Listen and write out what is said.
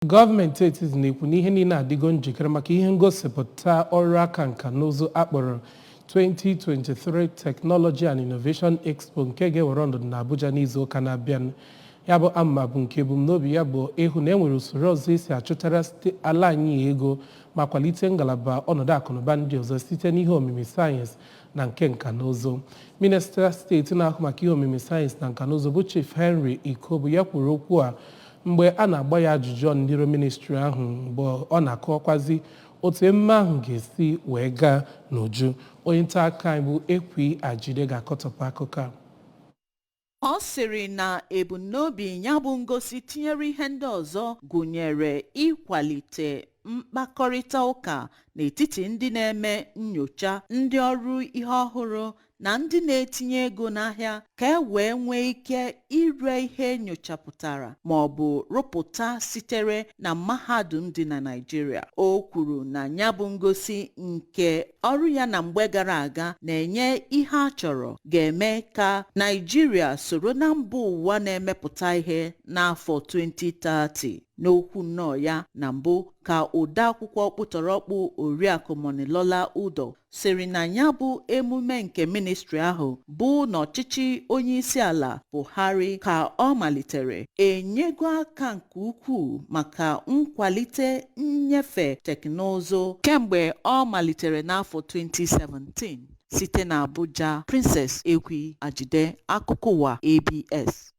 Gọọmenti etiti na-ekwu na ihe niile adịgo njikere maka ihe ngosipụta ọrụ aka nka na ụzụ akpọrọ 2023 Technology and Innovation Expo nke ga-ewere ọnọdụ na Abuja n'izu ụka na-abịa. Ya bụ amụma bụ nke ebumnobi ya bụ ịhụ na enwere usoro ọzọ esi achụtara ala anyị ego ma kwalite ngalaba ọnọdụ akụnụba ndị ọzọ site n'ihe omimi sayensị na nke nka na ụzụ. Minista steeti na-ahụ maka ihe omimi sayensị na nka na ụzụ bụ Chief Henry Ikobu ya kwuru okwu a mgbe a na-agba ya ajụjụ ọnụ n'iro ministri ahụ mgbe ọ na-akọwakwazi otu emume ahụ ga-esi wee gaa n'uju. Onye nta aka anyị bụ Ekwi Ajide ga-akọtọpụ akụkọ a. Ọ sịrị na ebumnobi ya bụ ngosi tinyere ihe ndị ọzọ gụnyere ịkwalite mkpakọrịta ụka n'etiti ndị na-eme nnyocha, ndị ọrụ ihe ọhụrụ na ndị na-etinye ego n'ahịa ka e wee nwee ike ire ihe nyochapụtara ma ọ bụ rụpụta sitere na mahadum dị na Naịjirịa. O kwuru na ya bụ ngosi nke ọrụ ya na mgbe gara aga na-enye ihe a chọrọ ga-eme ka Naịjirịa soro na mba ụwa na-emepụta ihe n'afọ 2030. N'okwu nnọọ ya na mbụ ka odeakwụkwọ kpụtọrọkpụ Oriakụ Monilola Udo sịrị na ya bụ emume nke ministri ahụ bụ n'ọchịchị onyeisiala Buhari ka ọ malitere enyego aka nke ukwuu maka nkwalite nnyefe teknụzụ kemgbe ọ malitere n'afọ 2017 site na Abuja. Princess Ekwi Ajide, akụkọ ụwa ABS.